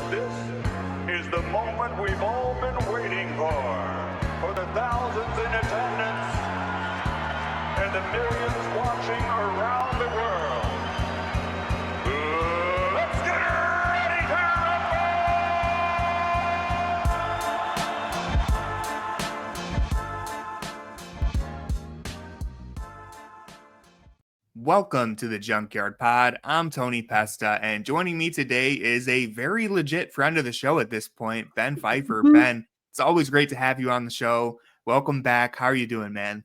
This is the moment we've all been waiting for the thousands in attendance and the millions watching around the world. Let's get ready to Welcome to the Junkyard Pod. I'm Tony Pesta, and joining me today is a very legit friend of the show at this point, Ben Pfeifer. Ben, it's always great to have you on the show. Welcome back. How are you doing, man?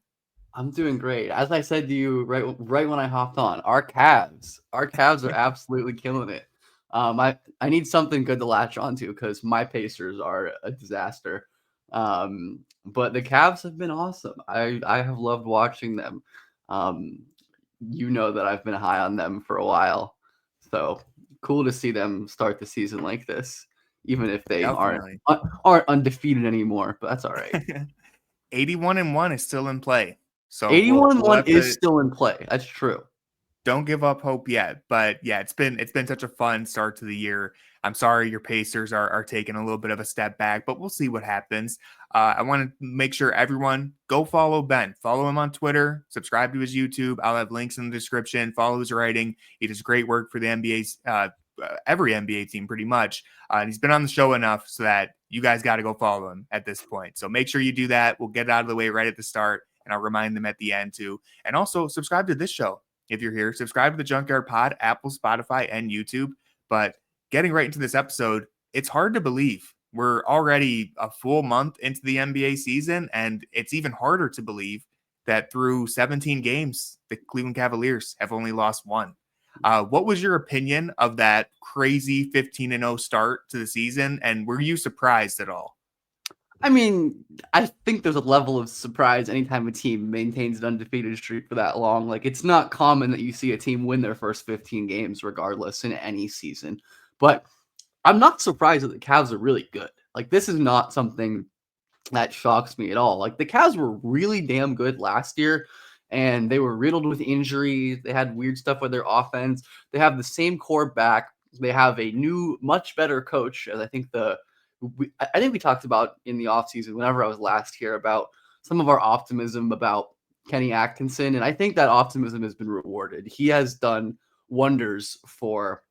I'm doing great. As I said to you right when I hopped on, our Cavs are absolutely killing it. I need something good to latch onto because my Pacers are a disaster. But the Cavs have been awesome. I have loved watching them. You know that I've been high on them for a while, so cool to see them start the season like this, even if they aren't undefeated anymore. But that's all right. 81-1 is still in play. So 81-1 is still in play. That's true. Don't give up hope yet. But yeah, it's been such a fun start to the year. I'm sorry your Pacers are taking a little bit of a step back, but we'll see what happens. I want to make sure everyone go follow Ben. Follow him on Twitter. Subscribe to his YouTube. I'll have links in the description. Follow his writing. He does great work for the NBA's every NBA team pretty much. And he's been on the show enough so that you guys got to go follow him at this point. So make sure you do that. We'll get it out of the way right at the start, and I'll remind them at the end too. And also subscribe to this show. If you're here, subscribe to the Junkyard Pod, Apple, Spotify, and YouTube. But getting right into this episode, it's hard to believe we're already a full month into the NBA season, and it's even harder to believe that through 17 games, the Cleveland Cavaliers have only lost one. What was your opinion of that crazy 15-0 start to the season, and were you surprised at all? I mean, I think there's a level of surprise anytime a team maintains an undefeated streak for that long. Like, it's not common that you see a team win their first 15 games regardless in any season. But I'm not surprised that the Cavs are really good. Like, this is not something that shocks me at all. Like, the Cavs were really damn good last year, and they were riddled with injuries. They had weird stuff with their offense. They have the same core back. They have a new, much better coach, as I think we talked about in the offseason whenever I was last here about some of our optimism about Kenny Atkinson, and I think that optimism has been rewarded. He has done wonders for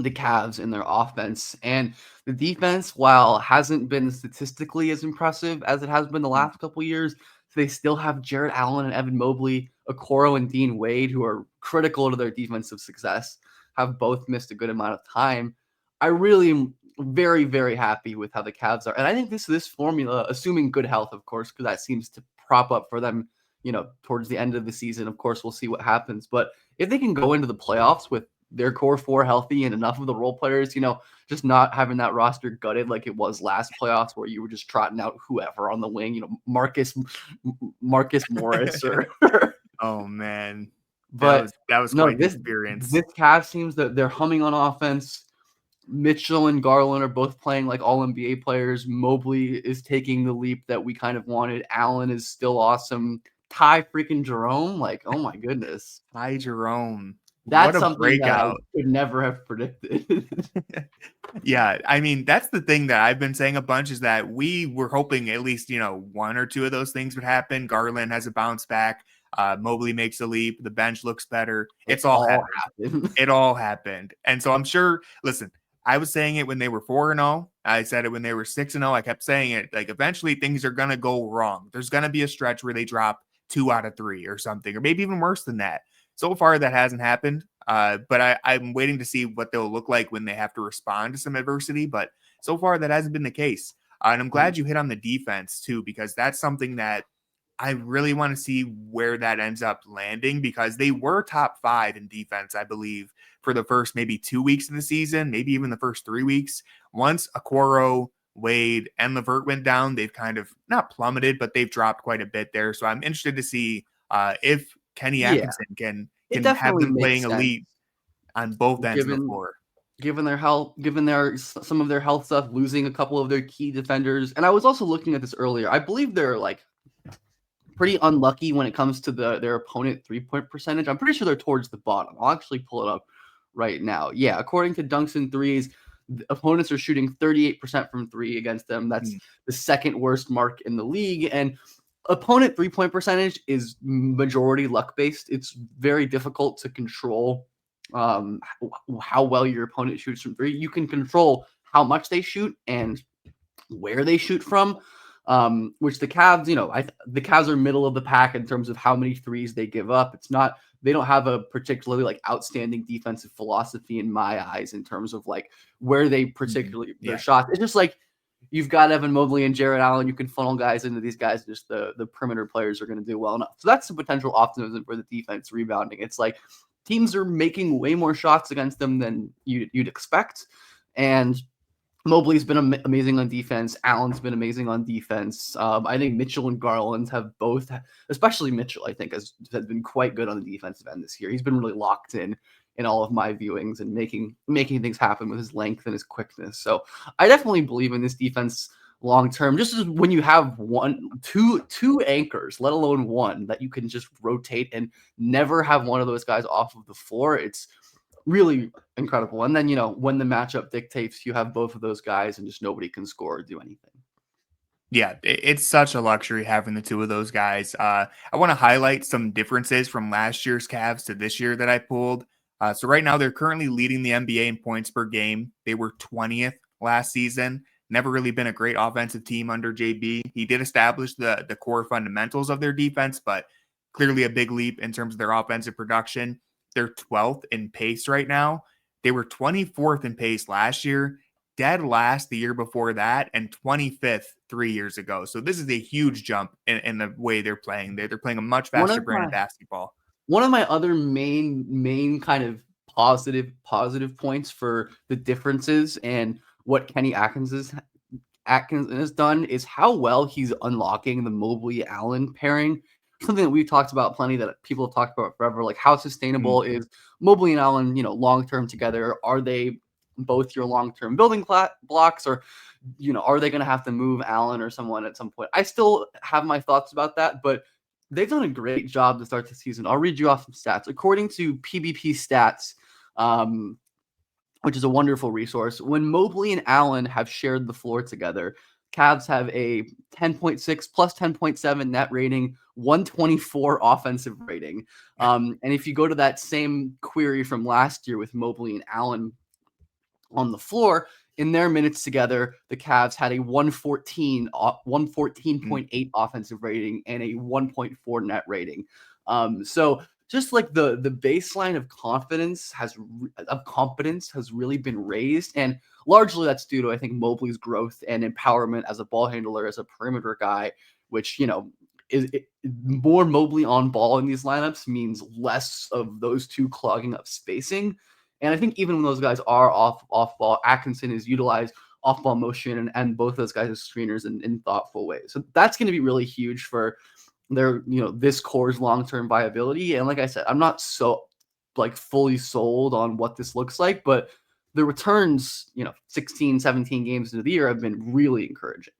the Cavs in their offense, and the defense, while hasn't been statistically as impressive as it has been the last couple years, they still have Jarrett Allen and Evan Mobley, Okoro and Dean Wade, who are critical to their defensive success, have both missed a good amount of time. I really am very, very happy with how the Cavs are. And I think this formula, assuming good health, of course, because that seems to prop up for them, towards the end of the season. Of course, we'll see what happens. But if they can go into the playoffs with their core four healthy and enough of the role players, just not having that roster gutted like it was last playoffs where you were just trotting out whoever on the wing, Marcus Morris or oh man. But that was quite an experience. This Cavs teams that they're humming on offense. Mitchell and Garland are both playing like all NBA players. Mobley is taking the leap that we kind of wanted. Allen is still awesome. Ty freaking Jerome, like, oh my goodness. Ty Jerome. That's something breakout. That I could never have predicted. Yeah, I mean, that's the thing that I've been saying a bunch is that we were hoping at least, one or two of those things would happen. Garland has a bounce back. Mobley makes a leap. The bench looks better. It's all happened. It all happened. And so I'm sure, listen, I was saying it when they were 4-0. I said it when they were 6-0. I kept saying it. Like, eventually things are going to go wrong. There's going to be a stretch where they drop 2 out of 3 or something, or maybe even worse than that. So far, that hasn't happened. But I'm waiting to see what they'll look like when they have to respond to some adversity. But so far, that hasn't been the case. And I'm glad you hit on the defense, too, because that's something that I really want to see where that ends up landing, because they were top 5 in defense, I believe, for the first maybe 2 weeks of the season, maybe even the first 3 weeks. Once Okoro, Wade, and Levert went down, they've kind of not plummeted, but they've dropped quite a bit there. So I'm interested to see if Kenny Atkinson can have them playing elite on both ends of the floor. Given their health, some of their health stuff, losing a couple of their key defenders. And I was also looking at this earlier. I believe they're like pretty unlucky when it comes to their opponent 3-point percentage. I'm pretty sure they're towards the bottom. I'll actually pull it up right now. Yeah, according to Dunks and Threes, opponents are shooting 38% from three against them. That's the second worst mark in the league. And opponent 3-point percentage is majority luck based. It's very difficult to control how well your opponent shoots from three. You can control how much they shoot and where they shoot from, which the Cavs, the Cavs are middle of the pack in terms of how many threes they give up. They don't have a particularly like outstanding defensive philosophy in my eyes in terms of like where they particularly their shots. It's just like you've got Evan Mobley and Jarrett Allen. You can funnel guys into these guys. Just the perimeter players are going to do well enough. So that's the potential optimism for the defense rebounding. It's like teams are making way more shots against them than you'd expect. And Mobley's been amazing on defense. Allen's been amazing on defense. I think Mitchell and Garland have both, especially Mitchell, I think has been quite good on the defensive end this year. He's been really locked in all of my viewings and making things happen with his length and his quickness. So I definitely believe in this defense long term. Just as when you have two anchors, let alone one that you can just rotate and never have one of those guys off of the floor, it's really incredible. And then, when the matchup dictates, you have both of those guys and just nobody can score or do anything. Yeah, it's such a luxury having the two of those guys. I want to highlight some differences from last year's Cavs to this year that I pulled. So right now they're currently leading the NBA in points per game. They were 20th last season. Never really been a great offensive team under JB. He did establish the core fundamentals of their defense, but clearly a big leap in terms of their offensive production. They're 12th in pace right now. They were 24th in pace last year, dead last the year before that, and 25th 3 years ago. So this is a huge jump in the way they're playing. They're playing a much faster brand of basketball. One of my other main kind of positive points for the differences and what Kenny Atkinson has done is how well he's unlocking the Mobley-Allen pairing. Something that we've talked about plenty, that people have talked about forever, like how sustainable is Mobley and Allen, long-term together? Are they both your long-term building blocks, or, are they going to have to move Allen or someone at some point? I still have my thoughts about that, but they've done a great job to start the season. I'll read you off some stats. According to PBP Stats, which is a wonderful resource, when Mobley and Allen have shared the floor together, Cavs have a 10.6 plus 10.7 net rating, 124 offensive rating. And if you go to that same query from last year with Mobley and Allen on the floor, in their minutes together, the Cavs had a 114.8 offensive rating and a 1.4 net rating. So just like the baseline of competence has really been raised, and largely that's due to, I think, Mobley's growth and empowerment as a ball handler, as a perimeter guy, which is more Mobley on ball in these lineups means less of those two clogging up spacing. And I think even when those guys are off ball, Atkinson is utilized off ball motion and both those guys as screeners in thoughtful ways. So that's going to be really huge for their, this core's long-term viability. And like I said, I'm not so fully sold on what this looks like, but the returns, 16, 17 games into the year have been really encouraging.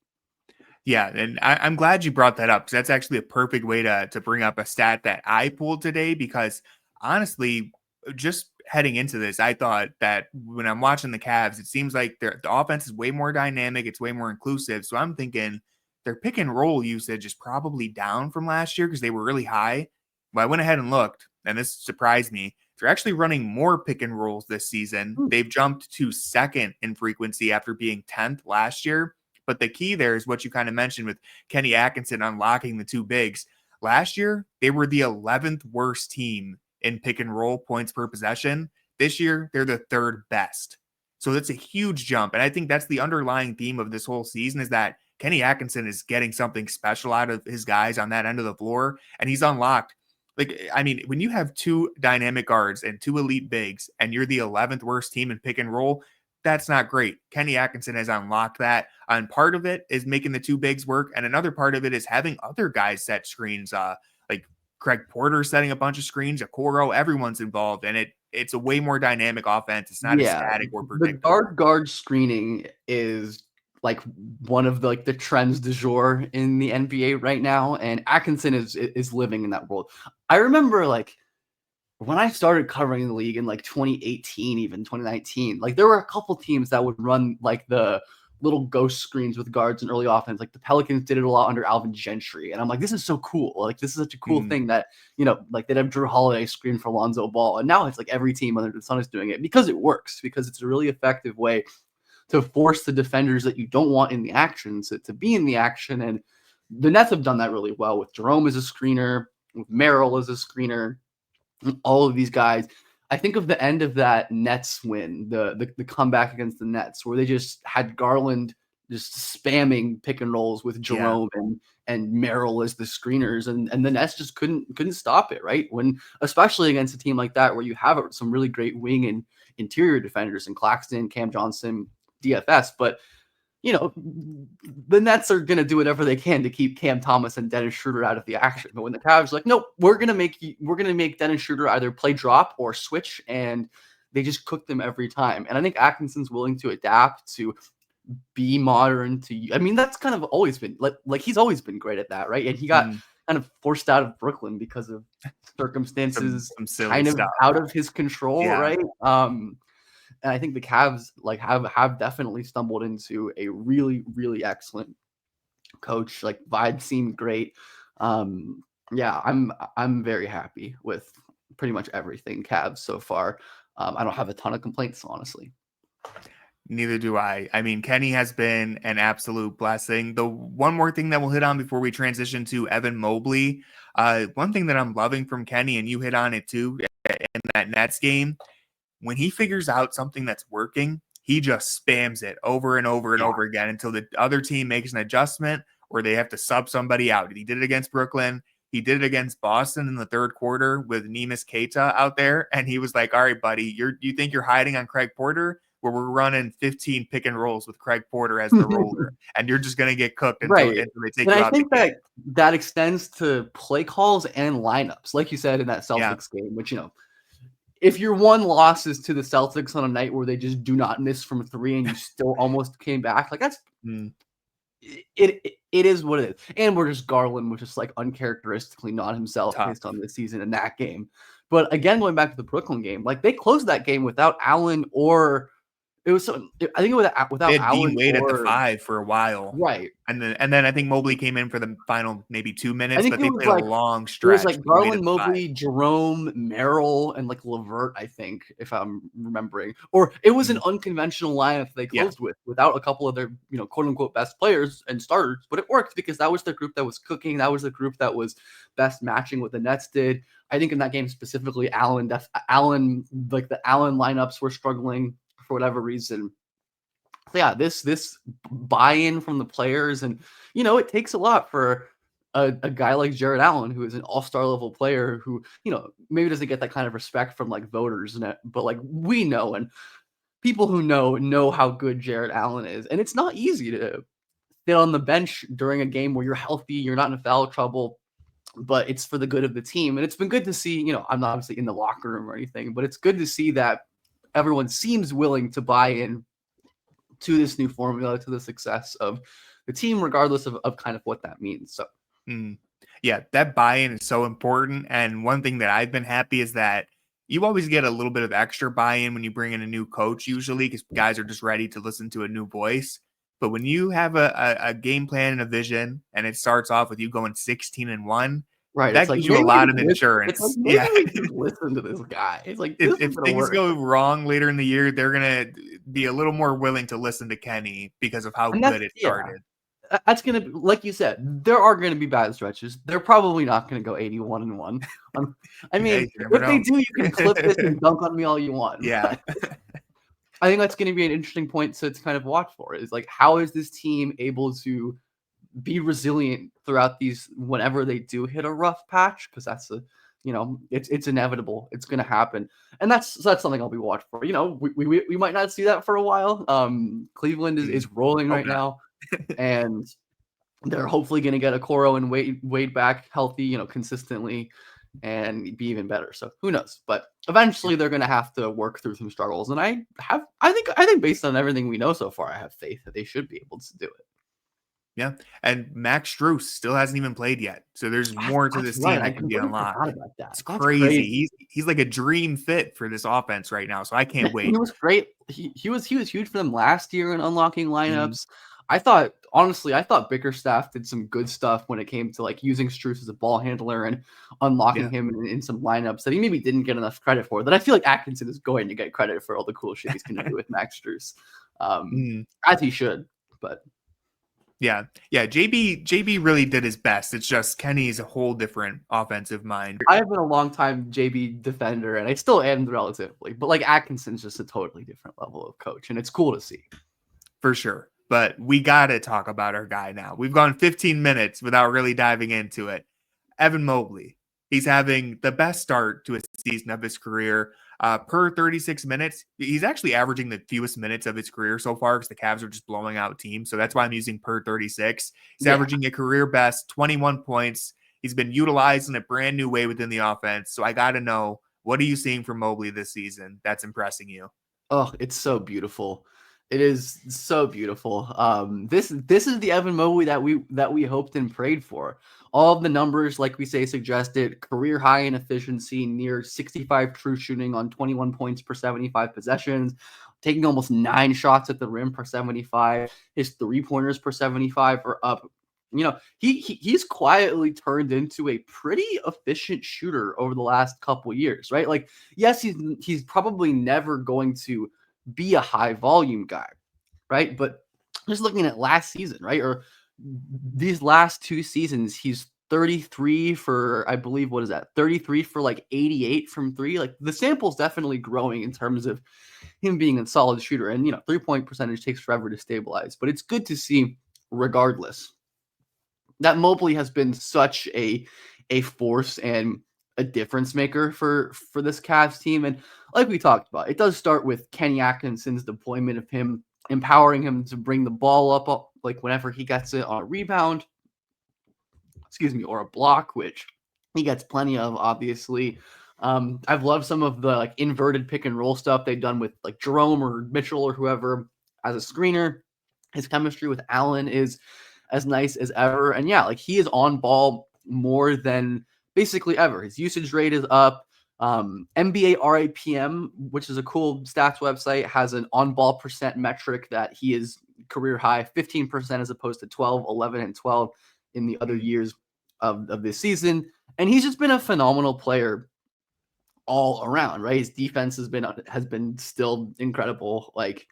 Yeah, and I'm glad you brought that up, because that's actually a perfect way to bring up a stat that I pulled today, because honestly, just heading into this, I thought that when I'm watching the Cavs, it seems like the offense is way more dynamic. It's way more inclusive. So I'm thinking their pick and roll usage is probably down from last year because they were really high. But I went ahead and looked, and this surprised me. They're actually running more pick and rolls this season. They've jumped to second in frequency after being 10th last year. But the key there is what you kind of mentioned with Kenny Atkinson unlocking the two bigs. Last year, they were the 11th worst team in pick and roll points per possession. This year, they're the third best. So that's a huge jump. And I think that's the underlying theme of this whole season, is that Kenny Atkinson is getting something special out of his guys on that end of the floor. And he's unlocked. When you have two dynamic guards and two elite bigs and you're the 11th worst team in pick and roll, that's not great. Kenny Atkinson has unlocked that. And part of it is making the two bigs work. And another part of it is having other guys set screens, like Craig Porter setting a bunch of screens, Okoro, everyone's involved. And it's a way more dynamic offense. It's not as static or predictable. The guard screening is like one of the trends du jour in the NBA right now. And Atkinson is living in that world. I remember when I started covering the league in like 2018, even 2019, like there were a couple teams that would run like the little ghost screens with guards in early offense. Like the Pelicans did it a lot under Alvin Gentry. And I'm like, this is so cool. Like this is such a cool thing that, like they'd have Jrue Holiday screen for Lonzo Ball. And now it's like every team under the sun is doing it because it works, because it's a really effective way to force the defenders that you don't want in the action to be in the action. And the Nets have done that really well with Jerome as a screener, with Merrill as a screener, and all of these guys. I think of the end of that Nets win, the comeback against the Nets, where they just had Garland just spamming pick and rolls with Jerome and Merrill as the screeners, and the Nets just couldn't stop it, right? When especially against a team like that, where you have some really great wing and interior defenders in Claxton, Cam Johnson, DFS, but the Nets are going to do whatever they can to keep Cam Thomas and Dennis Schroeder out of the action. But when the Cavs are like, nope, we're going to make Dennis Schroeder either play drop or switch, and they just cook them every time. And I think Atkinson's willing to adapt, to be modern. That's kind of always been like he's always been great at that, right? And he got kind of forced out of Brooklyn because of circumstances some kind of stuff out of his control, right? And I think the Cavs have definitely stumbled into a really, really excellent coach. Like vibes seem great. I'm very happy with pretty much everything Cavs so far. I don't have a ton of complaints, honestly. Neither do I. I mean, Kenny has been an absolute blessing. The one more thing that we'll hit on before we transition to Evan Mobley. One thing that I'm loving from Kenny, and you hit on it too, in that Nets game, when he figures out something that's working, he just spams it over and over and over again until the other team makes an adjustment or they have to sub somebody out. He did it against Brooklyn. He did it against Boston in the third quarter with Neemias Queta out there. And he was like, all right, buddy, you think you're hiding on Craig Porter? Where we're running 15 pick and rolls with Craig Porter as the roller, and you're just going to get cooked until they take you out. I think that extends to play calls and lineups, like you said in that Celtics game, which, if your one loss is to the Celtics on a night where they just do not miss from three and you still almost came back, like that's it is what it is. And we're just Garland, which is like uncharacteristically not himself based on this season in that game. But again, going back to the Brooklyn game, like they closed that game without Allen or it was I think it was without Allen. Wade at the 5 for a while, right? And then I think Mobley came in for the final maybe 2 minutes, but they played like, a long stretch. It was like Garland, Mobley, Jerome, Merrill, and like LeVert, I think, if I'm remembering. Or it was an unconventional lineup they closed with, without a couple of their quote unquote best players and starters. But it worked because that was the group that was cooking. That was the group that was best matching what the Nets did. I think in that game specifically, Allen, like the Allen lineups were struggling for whatever reason. So this buy-in from the players, and it takes a lot for a guy like Jarrett Allen, who is an all-star level player, who maybe doesn't get that kind of respect from like voters, but like we know, and people who know how good Jarrett Allen is, and it's not easy to sit on the bench during a game where you're healthy, you're not in foul trouble, but it's for the good of the team. And it's been good to see. I'm not obviously in the locker room or anything, but it's good to see that everyone seems willing to buy in to this new formula, to the success of the team, regardless of kind of what that means. So, that buy-in is so important. And one thing that I've been happy is that you always get a little bit of extra buy-in when you bring in a new coach, usually because guys are just ready to listen to a new voice. But when you have a game plan and a vision, and it starts off with you going 16-1, right, that gives you a lot of insurance. Listen to this guy. It's like if things go wrong later in the year, they're gonna be a little more willing to listen to Kenny because of how good it started. That's gonna be, like you said, there are gonna be bad stretches. They're probably not gonna go 81-1. I mean, if they do, you can clip this and dunk on me all you want. Yeah. I think that's going to be an interesting point to kind of watch for. Is like, how is this team able to be resilient throughout these whenever they do hit a rough patch? Because that's it's inevitable. It's going to happen, and that's something I'll be watching for. We might not see that for a while. Cleveland is rolling right now, and they're hopefully going to get Okoro and Wade back healthy, consistently, and be even better. So who knows? But eventually they're going to have to work through some struggles. And I think based on everything we know so far, I have faith that they should be able to do it. Yeah. And Max Strus still hasn't even played yet. So there's more to That's this right. team I that can be completely forgot unlocked. about that. It's That's crazy. crazy. He's like a dream fit for this offense right now. So I can't He wait. was great. He was huge for them last year in unlocking Mhm. lineups. I thought Bickerstaff did some good stuff when it came to like using Strus as a ball handler and unlocking Yeah. him in some lineups that he maybe didn't get enough credit for. That I feel like Atkinson is going to get credit for all the cool shit he's going to do with Max Strus, Mhm. as he should. But Yeah. Yeah. JB really did his best. It's just Kenny's a whole different offensive mind. I have been a long time JB defender, and I still am relatively. But like Atkinson's just a totally different level of coach, and it's cool to see. For sure. But we got to talk about our guy now. We've gone 15 minutes without really diving into it. Evan Mobley. He's having the best start to a season of his career. Per 36 minutes, he's actually averaging the fewest minutes of his career so far because the Cavs are just blowing out teams. So that's why I'm using per 36. He's averaging a career best 21 points. He's been utilized in a brand new way within the offense. So I got to know, what are you seeing from Mobley this season that's impressing you? Oh, it's so beautiful. It is so beautiful. This is the Evan Mobley that we hoped and prayed for. All of the numbers, like we say, suggested career high in efficiency, near 65 true shooting on 21 points per 75 possessions, taking almost 9 shots at the rim per 75. His 3-pointers per 75 are up. He's quietly turned into a pretty efficient shooter over the last couple years, right? Like, yes, he's probably never going to be a high volume guy, right? But just looking at last season, right? Or these last 2 seasons, he's 33 for, I believe, what is that? 33 for like 88 from 3. Like the sample's definitely growing in terms of him being a solid shooter. And 3-point percentage takes forever to stabilize, but it's good to see regardless that Mobley has been such a force and a difference maker for this Cavs team. And like we talked about, it does start with Kenny Atkinson's deployment of him, empowering him to bring the ball up like whenever he gets it on a rebound, or a block, which he gets plenty of, obviously. I've loved some of the like inverted pick and roll stuff they've done with like Jerome or Mitchell or whoever as a screener. His chemistry with Allen is as nice as ever. And yeah, like he is on ball more than basically ever. His usage rate is up. NBA RAPM, which is a cool stats website, has an on-ball percent metric that he is career high 15% as opposed to 12, 11, and 12 in the other years of this season. And he's just been a phenomenal player all around, right? His defense has been still incredible. Like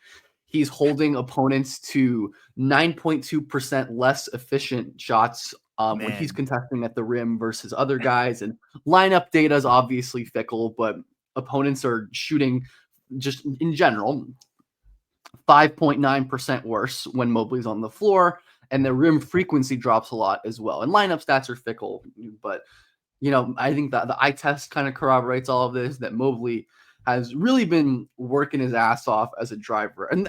he's holding opponents to 9.2% less efficient shots when he's contesting at the rim versus other guys. And lineup data is obviously fickle, but opponents are shooting just in general 5.9% worse when Mobley's on the floor, and the rim frequency drops a lot as well. And lineup stats are fickle, but I think that the eye test kind of corroborates all of this, that Mobley has really been working his ass off as a driver. And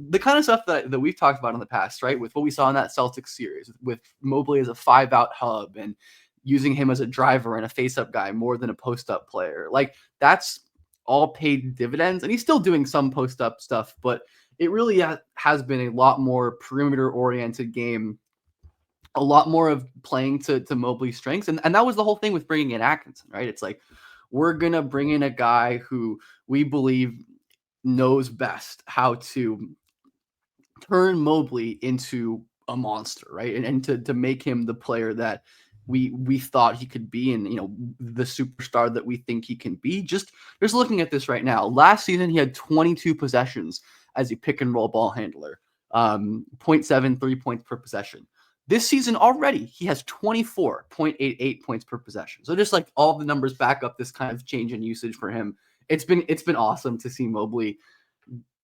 the kind of stuff that we've talked about in the past, right? With what we saw in that Celtics series, with Mobley as a 5-out hub and using him as a driver and a face-up guy more than a post-up player. Like that's all paid dividends. And he's still doing some post-up stuff, but it really has been a lot more perimeter-oriented game, a lot more of playing to Mobley's strengths. And that was the whole thing with bringing in Atkinson, right? It's like, we're going to bring in a guy who we believe knows best how to turn Mobley into a monster, right? And to make him the player that we thought he could be, and the superstar that we think he can be. Just looking at this right now, last season he had 22 possessions as a pick and roll ball handler, 0.73 points per possession. This season already, he has 24.88 points per possession. So just like all the numbers back up this kind of change in usage for him. It's been awesome to see Mobley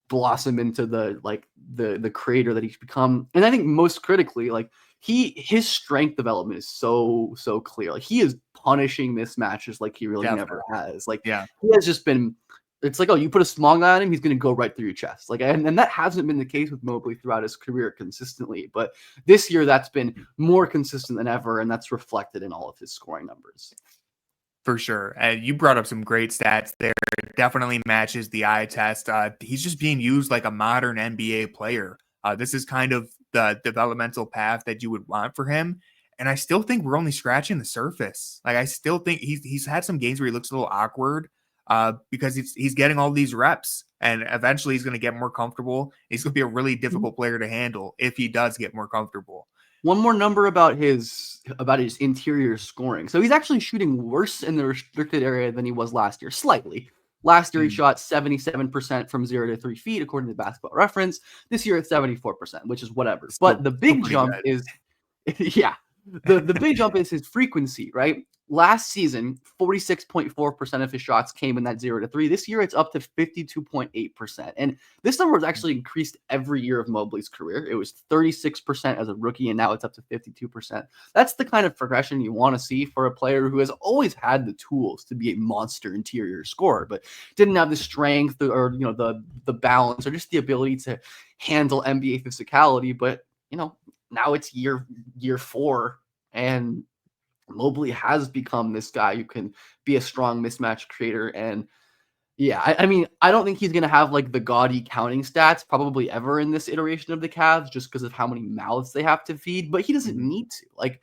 blossom into the creator that he's become. And I think most critically, like his strength development is so clear. Like he is punishing mismatches like he really never has. Like he has just been. It's like, oh, you put a small guy on him, he's going to go right through your chest. Like, and that hasn't been the case with Mobley throughout his career consistently. But this year, that's been more consistent than ever, and that's reflected in all of his scoring numbers. For sure. And you brought up some great stats there. It definitely matches the eye test. He's just being used like a modern NBA player. This is kind of the developmental path that you would want for him. And I still think we're only scratching the surface. Like, I still think he's had some games where he looks a little awkward because he's getting all these reps, and eventually he's going to get more comfortable. He's going to be a really difficult player to handle if he does get more comfortable. One more number about his interior scoring. So he's actually shooting worse in the restricted area than he was last year, slightly. Last year, he shot 77% from 0 to 3 feet, according to Basketball Reference. This year, it's 74%, which is whatever. But the big jump is, yeah, the big jump is his frequency, right? Last season, 46.4% of his shots came in that 0 to 3. This year, it's up to 52.8%. And this number has actually increased every year of Mobley's career. It was 36% as a rookie, and now it's up to 52%. That's the kind of progression you want to see for a player who has always had the tools to be a monster interior scorer, but didn't have the strength or the balance or just the ability to handle NBA physicality. But now it's year 4, and Mobley has become this guy who can be a strong mismatch creator. And yeah, I mean, I don't think he's going to have like the gaudy counting stats probably ever in this iteration of the Cavs just because of how many mouths they have to feed, but he doesn't need to. Like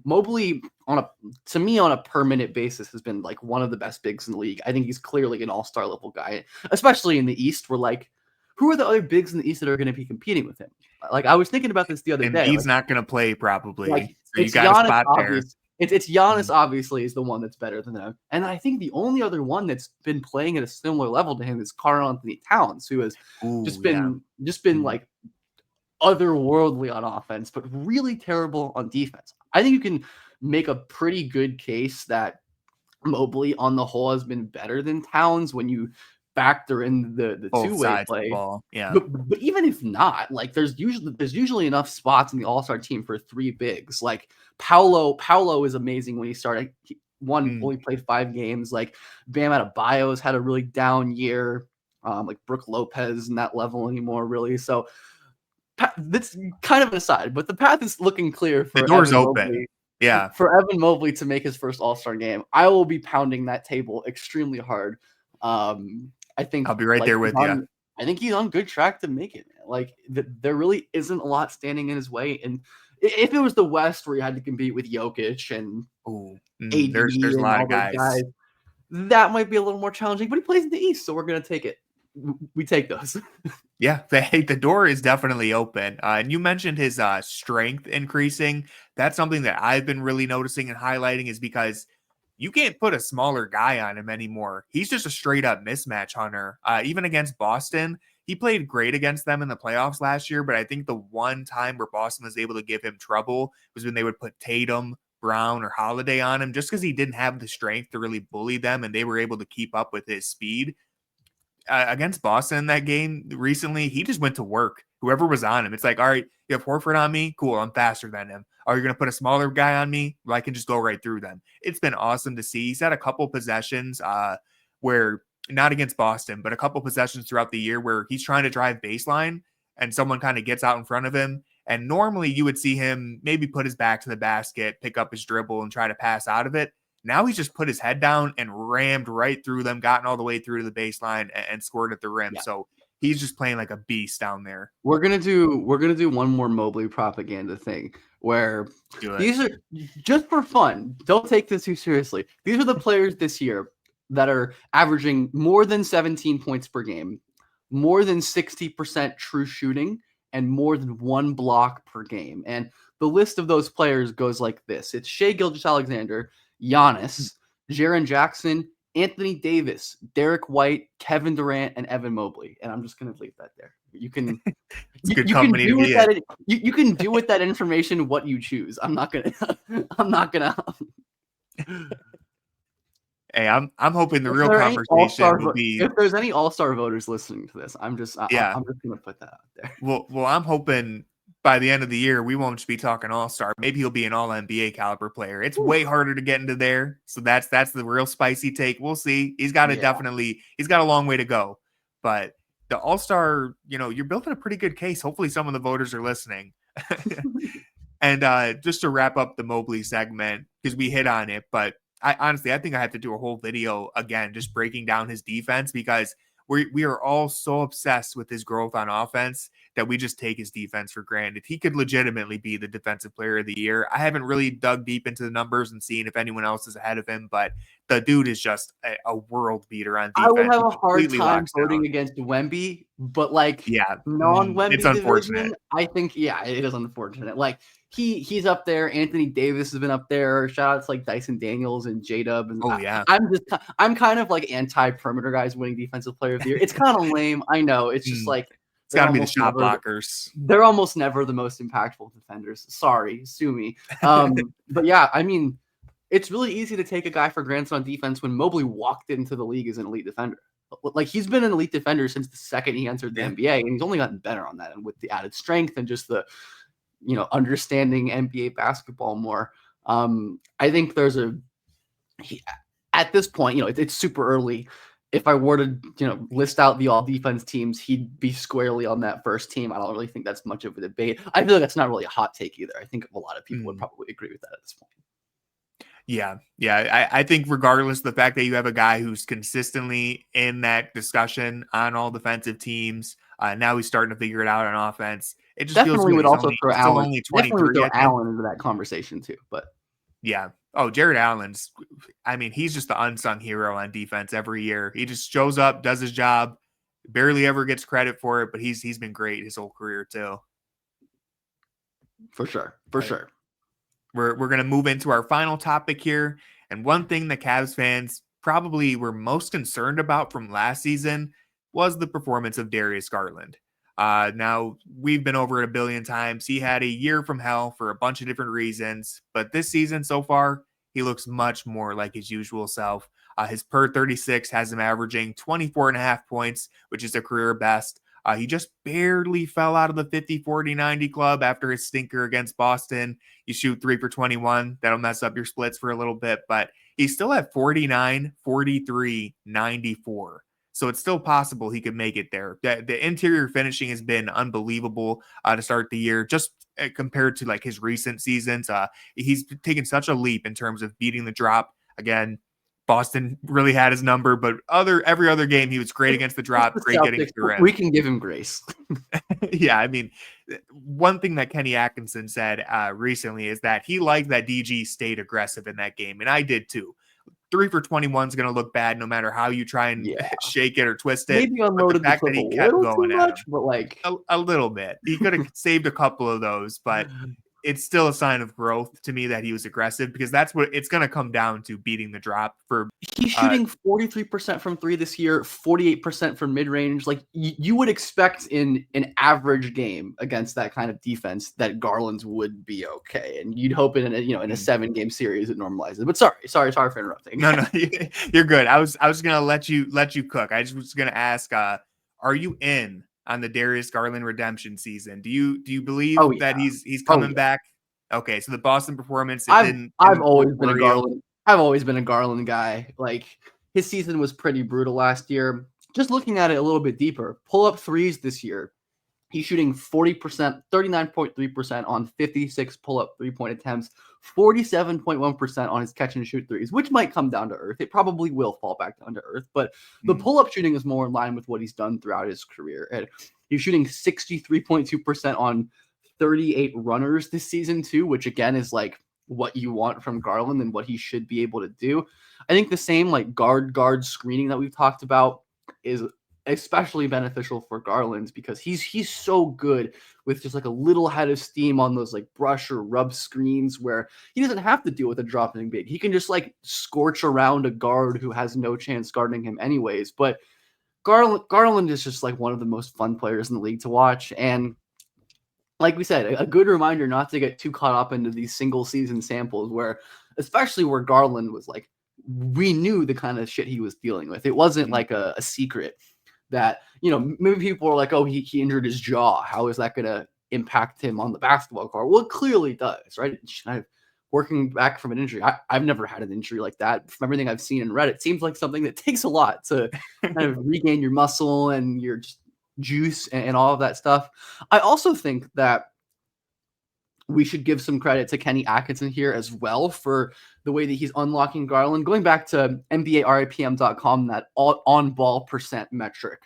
Mobley on a permanent basis has been like one of the best bigs in the league. I think he's clearly an all-star level guy, especially in the East. We're like, who are the other bigs in the East that are going to be competing with him? Like I was thinking about this the other day. He's not going to play probably. Like, so you got a spot there. It's Giannis, obviously, is the one that's better than him. And I think the only other one that's been playing at a similar level to him is Karl-Anthony Towns, who has just been like otherworldly on offense, but really terrible on defense. I think you can make a pretty good case that Mobley on the whole has been better than Towns when you factor in the two-way play. Yeah. But even if not, like there's usually enough spots in the All-Star team for 3 bigs. Like Paolo is amazing when he started. Only played 5 games. Like Bam Adebayo has had a really down year. Like Brook Lopez in that level anymore, really. So that's kind of an aside, but the path is looking clear for the door's Evan open. Mobley. Yeah. For Evan Mobley to make his first All-Star game. I will be pounding that table extremely hard. I think I'll be right there with you. I think he's on good track to make it. Like there really isn't a lot standing in his way. And if it was the West where you had to compete with Jokic and AD, there's a lot of guys, that might be a little more challenging. But he plays in the East, so we're gonna take it. We take those. Yeah, the door is definitely open. And you mentioned his strength increasing. That's something that I've been really noticing and highlighting is because you can't put a smaller guy on him anymore. He's just a straight up mismatch hunter. Even against Boston, he played great against them in the playoffs last year. But I think the one time where Boston was able to give him trouble was when they would put Tatum, Brown, or Holiday on him just because he didn't have the strength to really bully them. And they were able to keep up with his speed. Against Boston in that game recently, he just went to work. Whoever was on him, it's like, all right, you have Horford on me? Cool, I'm faster than him. Are you going to put a smaller guy on me? Well, I can just go right through them. It's been awesome to see. He's had a couple possessions where, not against Boston, but a couple possessions throughout the year where he's trying to drive baseline and someone kind of gets out in front of him. And normally you would see him maybe put his back to the basket, pick up his dribble, and try to pass out of it. Now he's just put his head down and rammed right through them, gotten all the way through to the baseline and scored at the rim. Yeah. So he's just playing like a beast down there. We're gonna do one more Mobley propaganda thing where these are just for fun. Don't take this too seriously. These are the players this year that are averaging more than 17 points per game, more than 60% true shooting, and more than 1 block per game. And the list of those players goes like this: it's Shai Gilgeous-Alexander, Giannis, Jaren Jackson, Anthony Davis, Derek White, Kevin Durant, and Evan Mobley. And I'm just going to leave that there. You can, you can do with that information what you choose. I'm not gonna. Hey, I'm hoping the real conversation will be if there's any all-star voters listening to this. I'm just gonna put that out there. Well, I'm hoping by the end of the year we won't just be talking all-star. Maybe he'll be an all-NBA caliber player. It's way harder to get into there, so that's the real spicy take. We'll see. He's got he's got a long way to go, but the all-star, you're building a pretty good case. Hopefully, some of the voters are listening. And just to wrap up the Mobley segment, because we hit on it, but I think I have to do a whole video again, just breaking down his defense, because we are all so obsessed with his growth on offense that we just take his defense for granted. He could legitimately be the defensive player of the year. I haven't really dug deep into the numbers and seen if anyone else is ahead of him, but the dude is just a world beater on defense. I would have He a hard completely time locks voting down. against Wemby, but like Yeah, non-Wemby it's unfortunate. division, I think, yeah, it is unfortunate. Like he's up there. Anthony Davis has been up there. Shout out to like Dyson Daniels and J-Dub. And Oh, yeah. I'm kind of like anti-perimeter guys winning defensive player of the year. It's kind of lame. I know. It's just like, it's got to be the shot blockers. They're almost never the most impactful defenders. Sorry, sue me. But yeah, I mean, it's really easy to take a guy for granted on defense when Mobley walked into the league as an elite defender. Like he's been an elite defender since the second he entered the NBA, and he's only gotten better on that. And with the added strength and just the, understanding NBA basketball more, I think there's at this point, it's super early. If I were to, list out the all defense teams, he'd be squarely on that first team. I don't really think that's much of a debate. I feel like that's not really a hot take either. I think a lot of people would probably agree with that at this point. Yeah. I think regardless of the fact that you have a guy who's consistently in that discussion on all defensive teams, now he's starting to figure it out on offense. It just definitely feels would also throw Allen. Only 23, definitely would throw Allen into that conversation too. But yeah. Oh, Jarrett Allen's, he's just the unsung hero on defense every year. He just shows up, does his job, barely ever gets credit for it, but he's been great his whole career too. For sure. We're going to move into our final topic here. And one thing the Cavs fans probably were most concerned about from last season was the performance of Darius Garland. Now, we've been over it a billion times. He had a year from hell for a bunch of different reasons, but this season so far, he looks much more like his usual self. His per 36 has him averaging 24.5 points, which is a career best. He just barely fell out of the 50-40-90 club after his stinker against Boston. You shoot 3 for 21. That'll mess up your splits for a little bit, but he's still at 49, 43, 94. So it's still possible he could make it there. The interior finishing has been unbelievable to start the year, just compared to like his recent seasons. He's taken such a leap in terms of beating the drop. Again, Boston really had his number, but every other game he was great against the drop, great Celtics, getting to the rim. We can give him grace. Yeah, one thing that Kenny Atkinson said recently is that he liked that DG stayed aggressive in that game, and I did too. 3 for 21 is going to look bad no matter how you try and shake it or twist it. Maybe unloaded the clip a little too much, but like a little bit. He could have saved a couple of those, but it's still a sign of growth to me that he was aggressive, because that's what it's going to come down to, beating the drop. He's shooting 43% from three this year, 48% from mid-range. Like you would expect in an average game against that kind of defense that Garland's would be okay, and you'd hope in a 7-game series it normalizes. But sorry for interrupting. No, you're good. I was gonna let you cook. I just was gonna ask, are you in on the Darius Garland redemption season? Do you believe that he's coming back? Okay, so the Boston performance, I've always been a Garland guy. Like his season was pretty brutal last year. Just looking at it a little bit deeper, pull up threes this year. He's shooting 40%, 39.3% on 56 pull-up three-point attempts, 47.1% on his catch and shoot threes, which might come down to earth. It probably will fall back down to earth, but the pull-up shooting is more in line with what he's done throughout his career. And he's shooting 63.2% on 38 runners this season too, which again is like what you want from Garland and what he should be able to do. I think the same like guard screening that we've talked about is especially beneficial for Garland, because he's so good with just like a little head of steam on those like brush or rub screens where he doesn't have to deal with a dropping big. He can just like scorch around a guard who has no chance guarding him anyways. But Garland is just like one of the most fun players in the league to watch. And like we said, a good reminder not to get too caught up into these single season samples especially where Garland was like, we knew the kind of shit he was dealing with. It wasn't like a secret that, maybe people are like, oh, he injured his jaw. How is that going to impact him on the basketball court? Well, it clearly does, right? Working back from an injury. I've never had an injury like that. From everything I've seen and read, it seems like something that takes a lot to kind of regain your muscle and your juice and all of that stuff. I also think that we should give some credit to Kenny Atkinson here as well for the way that he's unlocking Garland. Going back to NBARIPM.com, that on-ball percent metric.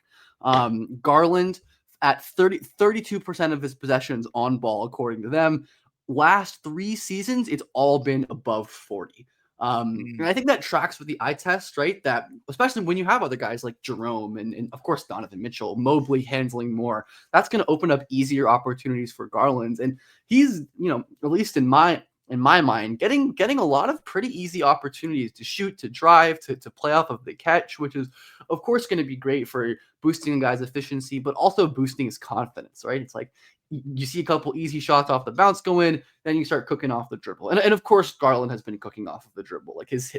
Garland at 32% of his possessions on ball, according to them. Last 3 seasons, it's all been above 40. And I think that tracks with the eye test, right? That especially when you have other guys like Jerome and of course Donovan Mitchell, Mobley handling more, that's going to open up easier opportunities for Garland. And he's, at least in my mind, getting a lot of pretty easy opportunities to shoot, to drive, to play off of the catch, which is of course going to be great for boosting a guy's efficiency, but also boosting his confidence, right? It's like you see a couple easy shots off the bounce go in, then you start cooking off the dribble. And of course, Garland has been cooking off of the dribble, like his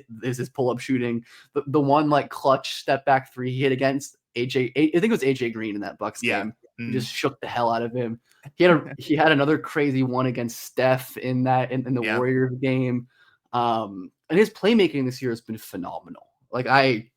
pull-up shooting, the one like clutch step back 3 he hit against I think it was AJ Green in that Bucks game. He just shook the hell out of him. He had another crazy one against Steph in the Warriors game. And his playmaking this year has been phenomenal. Like I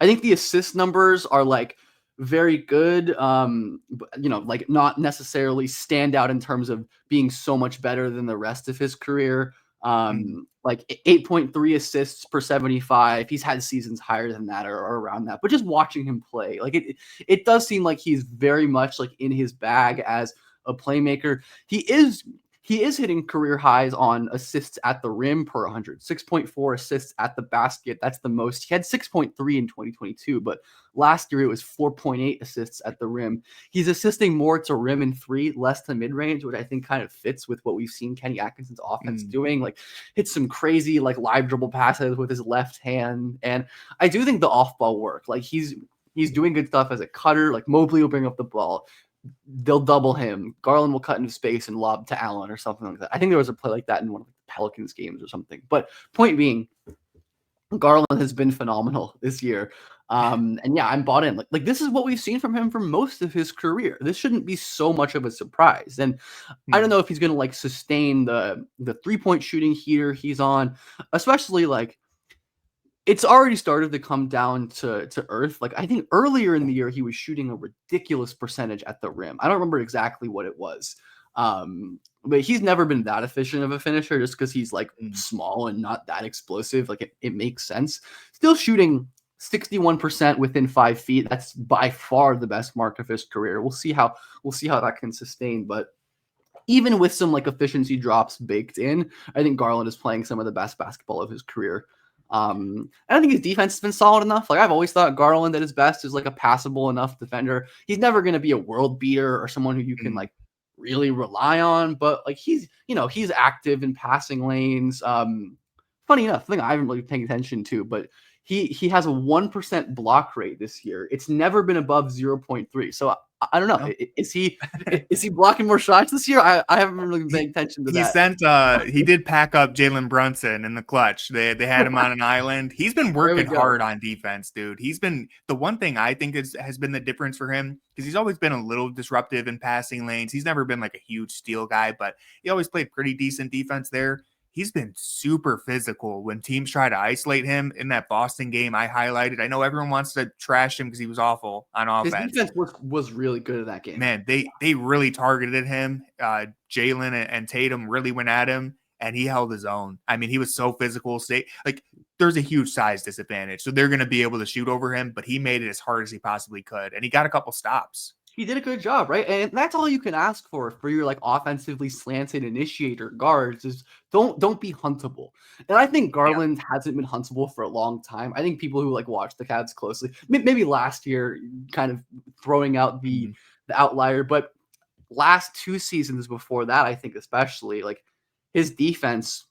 think the assist numbers are like very good, but, like not necessarily stand out in terms of being so much better than the rest of his career. Like 8.3 assists per 75. He's had seasons higher than that or around that. But just watching him play, like it does seem like he's very much like in his bag as a playmaker. He is hitting career highs on assists at the rim per 100, 6.4 assists at the basket. That's the most. He had 6.3 in 2022, but last year it was 4.8 assists at the rim. He's assisting more to rim and 3, less to mid-range, which I think kind of fits with what we've seen Kenny Atkinson's offense doing. Like hits some crazy like live dribble passes with his left hand. And I do think the off-ball work, like he's doing good stuff as a cutter. Like Mobley will bring up the ball. They'll double him. Garland will cut into space and lob to Allen or something like that. I think there was a play like that in one of the Pelicans games or something. But point being, Garland has been phenomenal this year. And yeah, I'm bought in. Like this is what we've seen from him for most of his career. This shouldn't be so much of a surprise. And I don't know if he's going to like sustain the 3-point shooting heater he's on, especially like it's already started to come down to earth. Like I think earlier in the year, he was shooting a ridiculous percentage at the rim. I don't remember exactly what it was. But he's never been that efficient of a finisher just because he's like small and not that explosive. Like it makes sense. Still shooting 61% within 5 feet. That's by far the best mark of his career. We'll see how that can sustain. But even with some like efficiency drops baked in, I think Garland is playing some of the best basketball of his career. And I think his defense has been solid enough. Like I've always thought Garland at his best is like a passable enough defender. He's never going to be a world beater or someone who you can like really rely on, but like he's active in passing lanes. Funny enough, thing I haven't really paying attention to, but he has a 1% block rate this year. It's never been above 0.3. So I don't know. No. Is he blocking more shots this year? I haven't really been paying attention to that. He did pack up Jalen Brunson in the clutch. They had him on an island. He's been working hard on defense, dude. He's been the one thing I think has been the difference for him because he's always been a little disruptive in passing lanes. He's never been like a huge steal guy, but he always played pretty decent defense there. He's been super physical when teams try to isolate him in that Boston game I highlighted. I know everyone wants to trash him because he was awful on offense. His defense was really good in that game. Man, they really targeted him. Jalen and Tatum really went at him, and he held his own. I mean, he was so physical. Like, there's a huge size disadvantage, so they're going to be able to shoot over him, but he made it as hard as he possibly could, and he got a couple stops. He did a good job, right? And that's all you can ask for your like offensively slanted initiator guards is don't be huntable. And I think Garland hasn't been huntable for a long time. I think people who like watch the Cavs closely, maybe last year, kind of throwing out the outlier, but last 2 seasons before that, I think especially like his defense.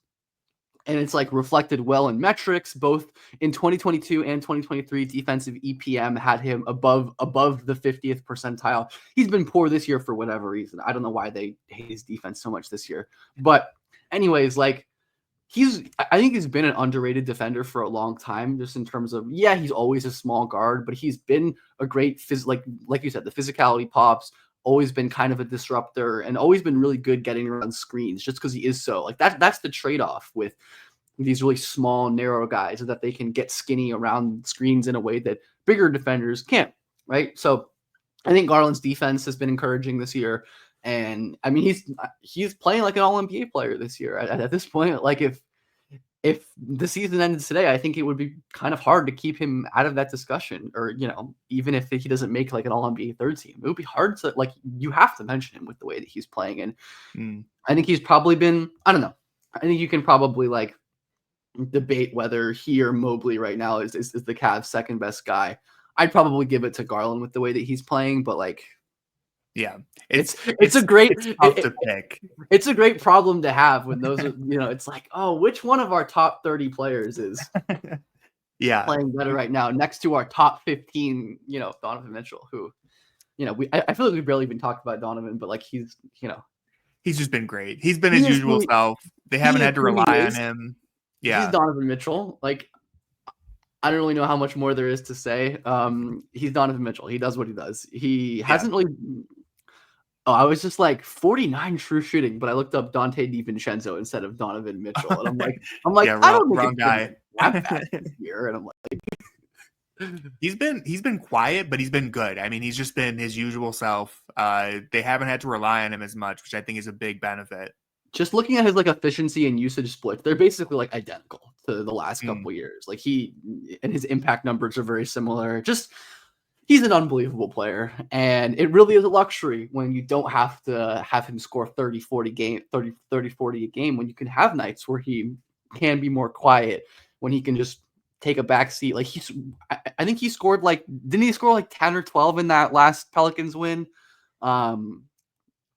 And it's like reflected well in metrics, both in 2022 and 2023. Defensive EPM had him above the 50th percentile. He's been poor this year for whatever reason. I don't know why they hate his defense so much this year. But anyways, like I think he's been an underrated defender for a long time, just in terms of, he's always a small guard, but he's been a great like you said, the physicality pops. Always been kind of a disruptor and always been really good getting around screens just because he is so like that's the trade-off with these really small, narrow guys is that they can get skinny around screens in a way that bigger defenders can't, right? So I think Garland's defense has been encouraging this year. And I mean, he's playing like an all-NBA player this year at this point. Like if the season ended today, I think it would be kind of hard to keep him out of that discussion, or even if he doesn't make like an All-NBA third team, it would be hard to you have to mention him with the way that he's playing. And I think he's probably been, I don't know. I think you can probably debate whether he or Mobley right now is the Cavs' second best guy. I'd probably give it to Garland with the way that he's playing, but yeah, it's tough to pick. It's a great problem to have when those are, it's like, oh, which one of our top 30 players is playing better right now next to our top 15, Donovan Mitchell, who, I feel like we barely even talked about Donovan, but he's just been great. He's been his usual self. They haven't had to rely on him. Yeah. He's Donovan Mitchell. I don't really know how much more there is to say. He's Donovan Mitchell. He does what he does. He hasn't really. Oh, I was just 49 true shooting, but I looked up Dante DiVincenzo instead of Donovan Mitchell, and I'm like, yeah, I don't think wrong guy. That bad this year, and I'm like, he's been quiet, but he's been good. I mean, he's just been his usual self. They haven't had to rely on him as much, which I think is a big benefit. Just looking at his efficiency and usage splits, they're basically identical to the last couple years. He and his impact numbers are very similar. Just he's an unbelievable player, and it really is a luxury when you don't have to have him score 30-40 a game, when you can have nights where he can be more quiet, when he can just take a back seat. I think he scored didn't he score 10 or 12 in that last Pelicans win?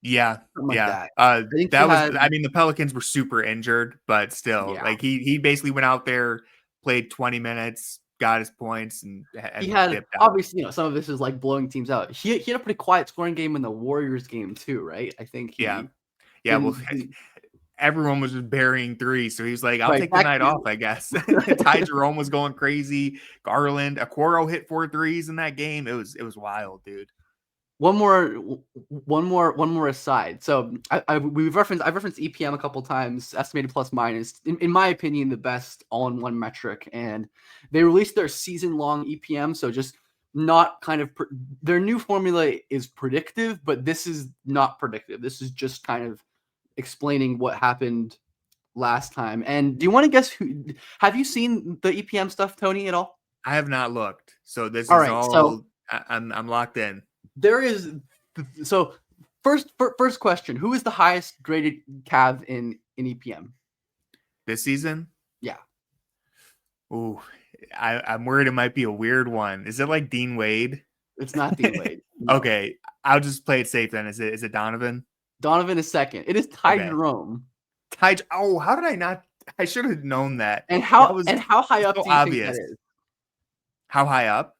Yeah. That. The Pelicans were super injured, but still, he basically went out there, played 20 minutes, got his points, and he had obviously, some of this is blowing teams out. He had a pretty quiet scoring game in the Warriors game too, right? I think. Everyone was just burying threes, so he was like, "I'll take the night off, I guess." Ty Jerome was going crazy. Garland, Okoro hit 4 threes in that game. It was wild, dude. One more aside. So I've referenced EPM a couple times, estimated plus minus. In my opinion, the best all-in-one metric. And they released their season-long EPM, so just not their new formula is predictive, but this is not predictive. This is just kind of explaining what happened last time. And do you want to guess who? Have you seen the EPM stuff, Tony, at all? I have not looked. So this is all. So I'm locked in. There is first question. Who is the highest graded Cav in EPM this season? Yeah. Ooh, I'm worried it might be a weird one. Is it Dean Wade? It's not Dean Wade. No. Okay, I'll just play it safe then. Is it Donovan? Donovan is second. It is Ty Jerome. Oh, how did I not? I should have known that. And how high up do you think that is? How high up?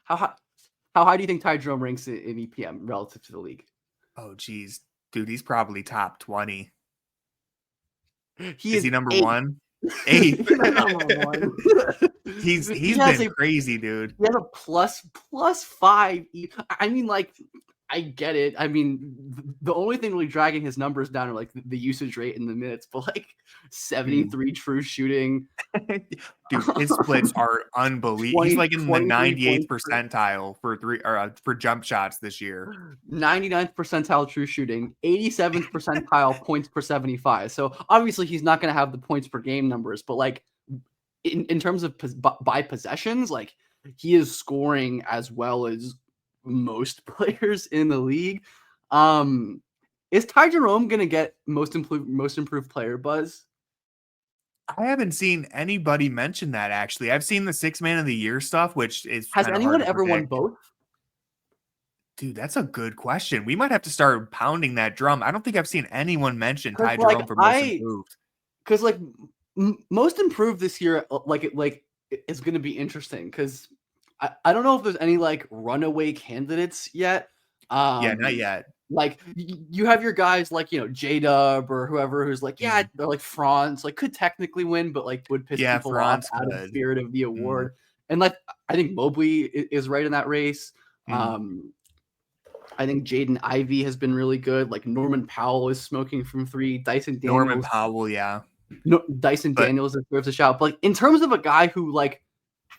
How high do you think Ty Jerome ranks in EPM relative to the league? Oh, geez. Dude, he's probably top 20. Is he number 8. 1? 8. Number 1. He's been crazy, dude. He has a plus 5. I mean, I get it. I mean, the only thing really dragging his numbers down are the usage rate in the minutes, but 73 true shooting. Dude, his splits are unbelievable. He's in the 98th percentile for jump shots this year. 99th percentile true shooting, 87th percentile points per 75. So obviously he's not going to have the points per game numbers, but in terms of by possessions, he is scoring as well as most players in the league. Is Ty Jerome gonna get most improved player buzz? I haven't seen anybody mention that, actually. I've seen the 6 man of the year stuff, which is has anyone ever won both? Dude, that's a good question. We might have to start pounding that drum. I don't think I've seen anyone mention Ty Jerome for most improved. Because most improved this year, is going to be interesting because I don't know if there's any runaway candidates yet. Yeah, not yet. You have your guys J-Dub or whoever who's they're Franz could technically win, but would piss people off out of the spirit of the award. And I think Mobley is right in that race. I think Jaden Ivey has been really good. Norman Powell is smoking from 3. Dyson Daniels. Norman Powell, yeah. No, Daniels deserves a shout. But in terms of a guy who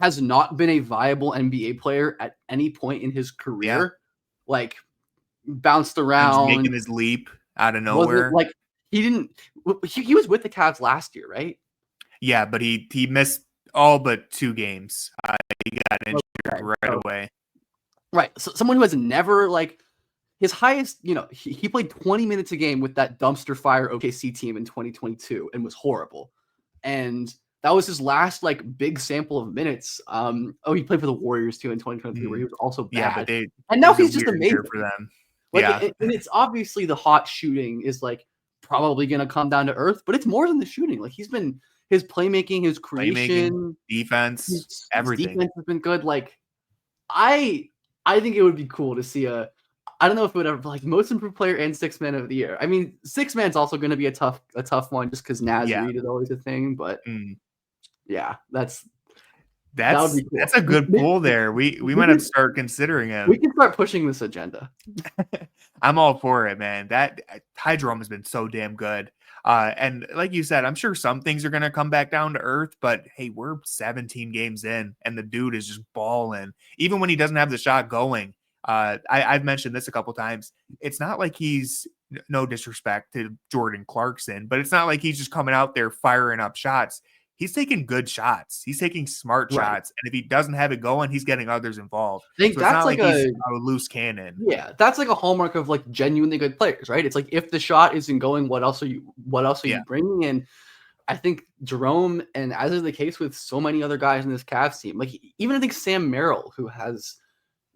has not been a viable NBA player at any point in his career, bounced around, making his leap out of nowhere. He was with the Cavs last year, right? Yeah, but he missed all but 2 games. He got injured right away. Right. So someone who has never his highest, he played 20 minutes a game with that dumpster fire OKC team in 2022 and was horrible. And that was his last big sample of minutes. He played for the Warriors too in 2023 where he was also bad. Yeah, but and now he's just amazing for them. And it's obviously the hot shooting is probably going to come down to earth, but it's more than the shooting. His playmaking, his creation, defense, everything. His defense has been good. I think it would be cool to see I don't know if it would ever most improved player and 6 man of the year. I mean, 6 man's also going to be a tough one just because Reed is always a thing. But yeah, that's cool. That's a good pull there. We might have to start considering him. We can start pushing this agenda. I'm all for it, man. That Ty Jerome has been so damn good. And like you said, I'm sure some things are going to come back down to earth, but hey, we're 17 games in and the dude is just balling. Even when he doesn't have the shot going, I've mentioned this a couple times. It's not like he's, no disrespect to Jordan Clarkson, but it's not like he's just coming out there firing up shots. He's taking good shots. He's taking smart shots. And if he doesn't have it going, he's getting others involved. I think that's he's a loose cannon. Yeah, that's a hallmark of genuinely good players, right? It's if the shot isn't going, what else are you bringing in? I think Jerome, and as is the case with so many other guys in this Cavs team, even I think Sam Merrill, who has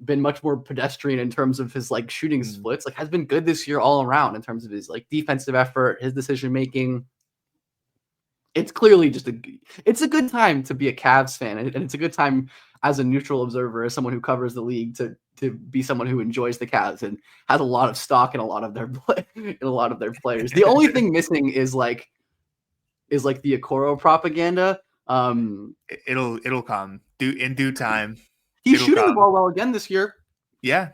been much more pedestrian in terms of his shooting splits, has been good this year all around in terms of his defensive effort, his decision making. It's clearly just it's a good time to be a Cavs fan, and it's a good time as a neutral observer, as someone who covers the league, to be someone who enjoys the Cavs and has a lot of stock in a lot of their players. The only thing missing is the Okoro propaganda. It'll come in due time. He's shooting the ball well again this year. Yeah.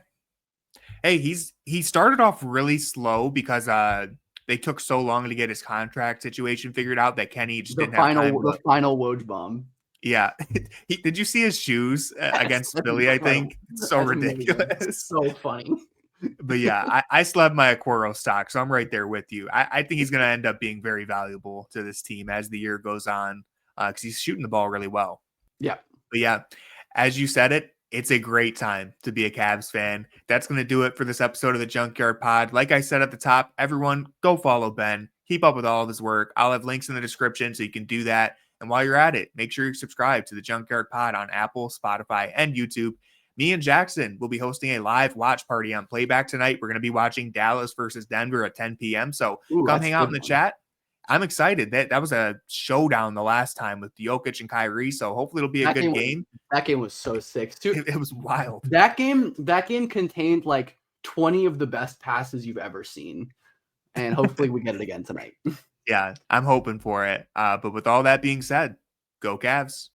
Hey, he started off really slow because they took so long to get his contract situation figured out that Kenny just didn't have time. The final Woj bomb. Yeah. Did you see his shoes against Philly, I think? It's so ridiculous. It's so funny. But yeah, I still have my Okoro stock, so I'm right there with you. I think he's going to end up being very valuable to this team as the year goes on because he's shooting the ball really well. Yeah. But yeah, as you said it, it's a great time to be a Cavs fan. That's going to do it for this episode of the Junkyard Pod. Like I said at the top, everyone go follow Ben. Keep up with all of his work. I'll have links in the description so you can do that. And while you're at it, make sure you subscribe to the Junkyard Pod on Apple, Spotify, and YouTube. Me and Jackson will be hosting a live watch party on Playback tonight. We're going to be watching Dallas versus Denver at 10 p.m. So come hang out in the chat. I'm excited. That was a showdown the last time with Jokic and Kyrie. So hopefully it'll be a good game. That game was so sick. It was wild. That game contained 20 of the best passes you've ever seen. And hopefully we get it again tonight. Yeah, I'm hoping for it. But with all that being said, go Cavs.